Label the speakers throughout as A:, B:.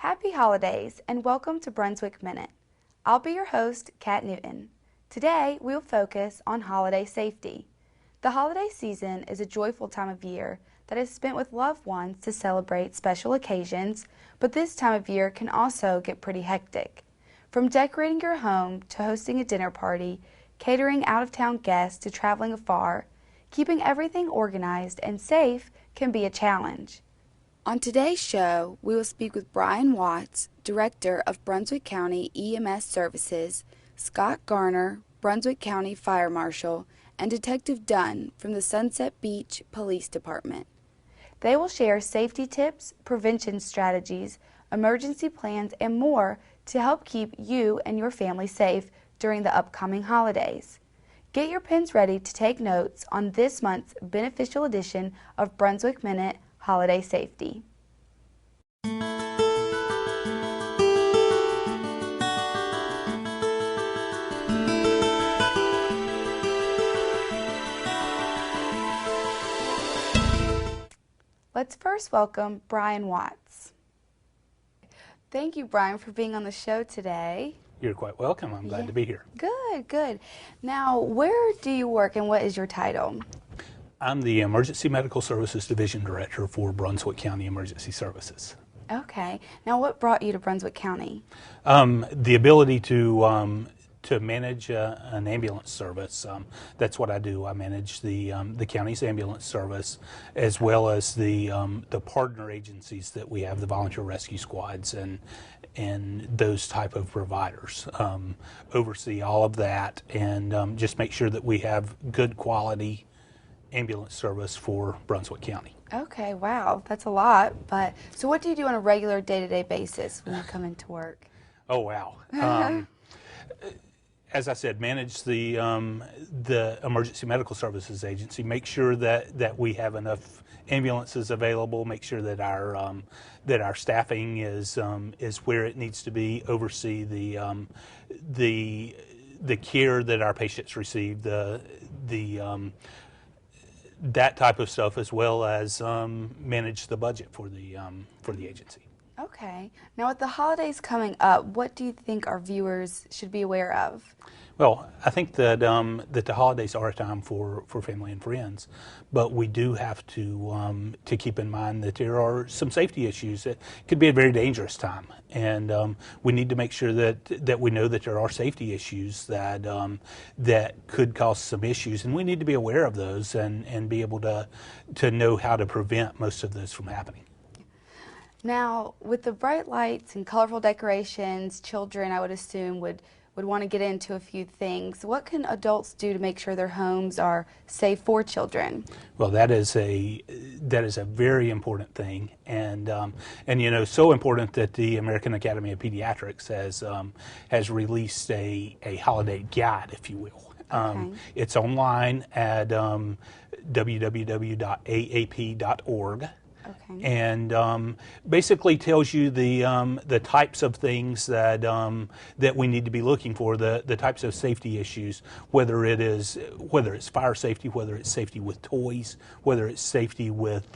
A: Happy holidays and welcome to Brunswick Minute. I'll be your host, Kat Newton. Today we'll focus on holiday safety. The holiday season is a joyful time of year that is spent with loved ones to celebrate special occasions, but this time of year can also get pretty hectic. From decorating your home to hosting a dinner party, catering out-of-town guests to traveling afar, keeping everything organized and safe can be a challenge. On today's show, we will speak with Brian Watts, Director of Brunswick County EMS Services, Scott Garner, Brunswick County Fire Marshal, and Detective Dunn from the Sunset Beach Police Department. They will share safety tips, prevention strategies, emergency plans, and more to help keep you and your family safe during the upcoming holidays. Get your pens ready to take notes on this month's beneficial edition of Brunswick Minute Holiday Safety. Let's first welcome Brian Watts. Thank you, Brian, for being on the show today.
B: You're quite welcome. I'm glad to be here.
A: Good, good. Now, where do you work and what is your title?
B: I'm the Emergency Medical Services Division Director for Brunswick County Emergency Services.
A: Okay. Now, what brought you to Brunswick County?
B: The ability to manage an ambulance service. That's what I do. I manage the county's ambulance service, as well as the partner agencies that we have, the volunteer rescue squads and those type of providers. Oversee all of that and just make sure that we have good quality ambulance service for Brunswick County.
A: Okay, wow, that's a lot. But so what do you do on a regular day-to-day basis when you come into work?
B: Oh, wow. As I said, manage the Emergency Medical Services Agency, make sure that we have enough ambulances available, make sure that our staffing is where it needs to be, oversee the care that our patients receive, that type of stuff, as well as manage the budget for the agency.
A: Okay. Now, with the holidays coming up, what do you think our viewers should be aware of?
B: Well, I think that the holidays are a time for family and friends, but we do have to keep in mind that there are some safety issues. It could be a very dangerous time, and we need to make sure that we know that there are safety issues that could cause some issues, and we need to be aware of those and be able to know how to prevent most of those from happening.
A: Now, with the bright lights and colorful decorations, children, I would assume, would want to get into a few things. What can adults do to make sure their homes are safe for children?
B: Well, that is a very important thing, and you know, so important that the American Academy of Pediatrics has released a holiday guide, if you will.
A: Okay.
B: It's online at www.aap.org.
A: Okay.
B: And basically tells you the types of things that we need to be looking for, the types of safety issues, whether it's fire safety, whether it's safety with toys, whether it's safety with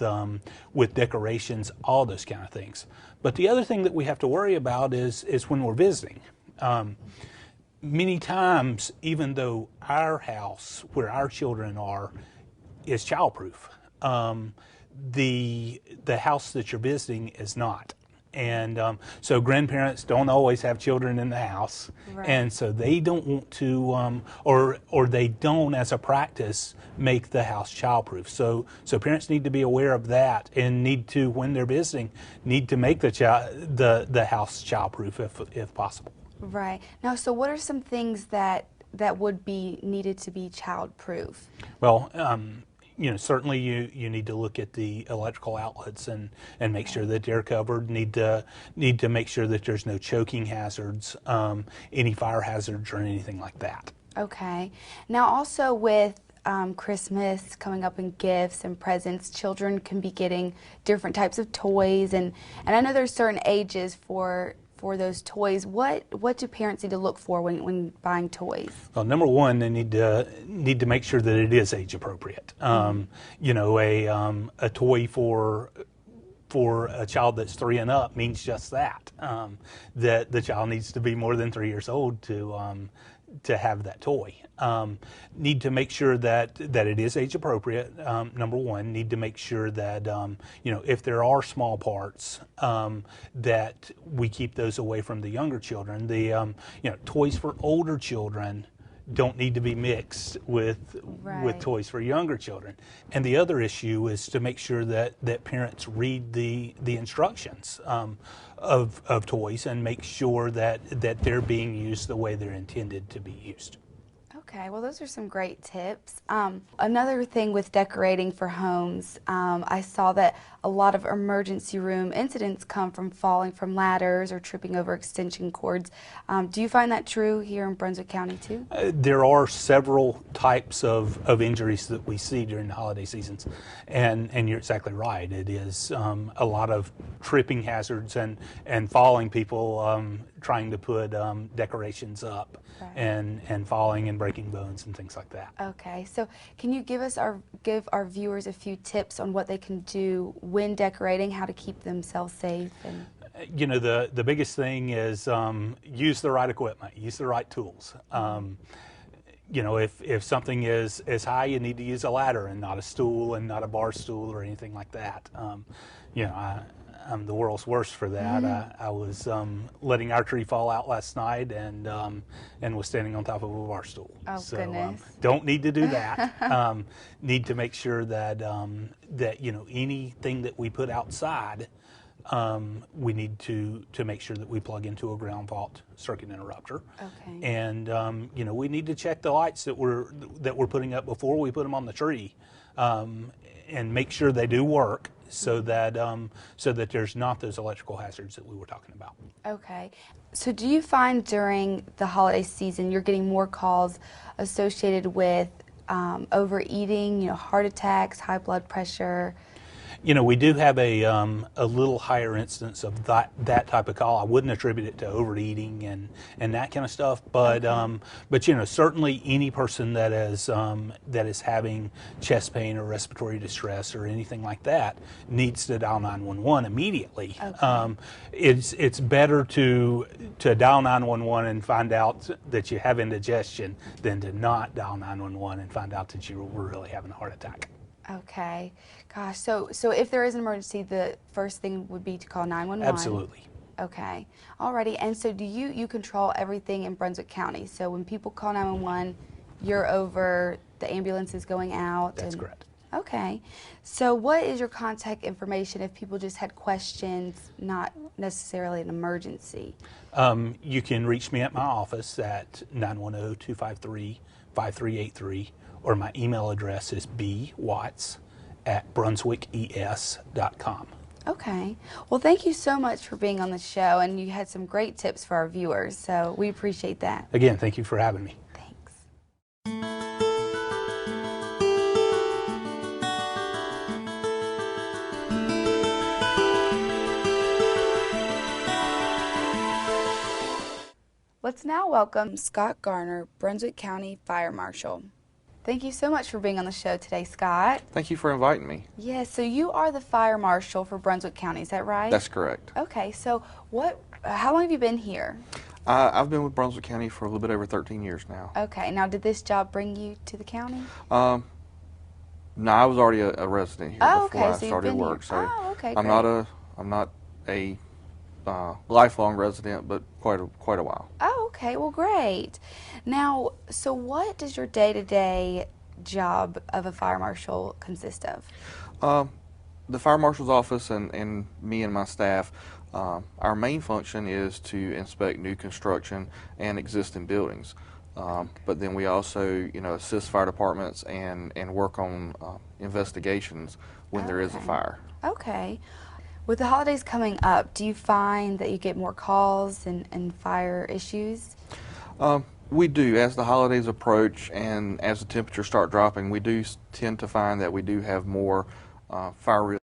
B: decorations, all those kind of things. But the other thing that we have to worry about is when we're visiting. Many times, even though our house where our children are is childproof, the house that you're visiting is not, and so grandparents don't always have children in the house, right. And so they don't want to, or they don't, as a practice, make the house childproof. So parents need to be aware of that, and need to, when they're visiting, need to make the house childproof if possible.
A: Right. Now, so what are some things that would be needed to be childproof?
B: Well, you know, certainly you need to look at the electrical outlets and make sure that they're covered. Need to make sure that there's no choking hazards, any fire hazards or anything like that.
A: Okay. Now also with Christmas coming up and gifts and presents, children can be getting different types of toys, and I know there's certain ages for those toys. What do parents need to look for when buying toys?
B: Well, number one, they need to make sure that it is age appropriate. You know, a toy for for a child that's 3 and up means just that, that the child needs to be more than 3 years old to have that toy. Need to make sure that it is age appropriate. Number one, need to make sure that if there are small parts, that we keep those away from the younger children. The toys for older children don't need to be mixed with toys for younger children. And the other issue is to make sure that parents read the instructions of toys and make sure that they're being used the way they're intended to be used.
A: Okay, well, those are some great tips. Another thing with decorating for homes, I saw that a lot of emergency room incidents come from falling from ladders or tripping over extension cords. Do you find that true here in Brunswick County too?
B: There are several types of injuries that we see during the holiday seasons, and you're exactly right. It is a lot of tripping hazards and falling, people trying to put decorations up, right, and falling and breaking bones and things like that.
A: Okay, so can you give our viewers a few tips on what they can do when decorating, how to keep themselves safe? And
B: the biggest thing is use the right equipment, use the right tools. If something is high, you need to use a ladder and not a stool and not a bar stool or anything like that. I'm the world's worst for that. I was letting our tree fall out last night and was standing on top of a bar stool.
A: Oh,
B: so,
A: goodness.
B: Don't need to do that. Need to make sure that anything that we put outside, we need to make sure that we plug into a ground fault circuit interrupter.
A: Okay.
B: And we need to check the lights that we're putting up before we put them on the tree, and make sure they do work, so that there's not those electrical hazards that we were talking about.
A: Okay. So do you find during the holiday season you're getting more calls associated with overeating, heart attacks, high blood pressure?
B: We do have a little higher instance of that type of call. I wouldn't attribute it to overeating and that kind of stuff, but
A: okay,
B: but certainly any person that is having chest pain or respiratory distress or anything like that needs to dial 911 immediately.
A: Okay.
B: It's better to dial 911 and find out that you have indigestion than to not dial 911 and find out that you were really having a heart attack.
A: Okay. Gosh, so if there is an emergency, the first thing would be to call 911?
B: Absolutely.
A: Okay. Alrighty. And so do you control everything in Brunswick County? So when people call 911, you're over the ambulances going out?
B: That's correct.
A: Okay. So what is your contact information if people just had questions, not necessarily an emergency?
B: You can reach me at my office at 910-253-5383. Or my email address is bwatts@brunswickes.com.
A: Okay. Well, thank you so much for being on the show, and you had some great tips for our viewers, so we appreciate that.
B: Again, thank you for having me.
A: Thanks. Let's now welcome Scott Garner, Brunswick County Fire Marshal. Thank you so much for being on the show today, Scott.
C: Thank you for inviting me.
A: Yes, so you are the fire marshal for Brunswick County, is that right?
C: That's correct.
A: Okay, so how long have you been here?
C: I've been with Brunswick County for a little bit over 13 years now.
A: Okay, now did this job bring you to the county?
C: No, I was already a resident here before I started work. So
A: okay,
C: I'm not a lifelong resident, but quite a while.
A: Oh, okay, well, great. Now, so what does your day-to-day job of a fire marshal consist of?
C: The fire marshal's office and me and my staff, our main function is to inspect new construction and existing buildings. But then we also, assist fire departments and work on investigations when there is a fire.
A: Okay. With the holidays coming up, do you find that you get more calls and fire issues?
C: We do. As the holidays approach and as the temperatures start dropping, we do tend to find that we do have more fire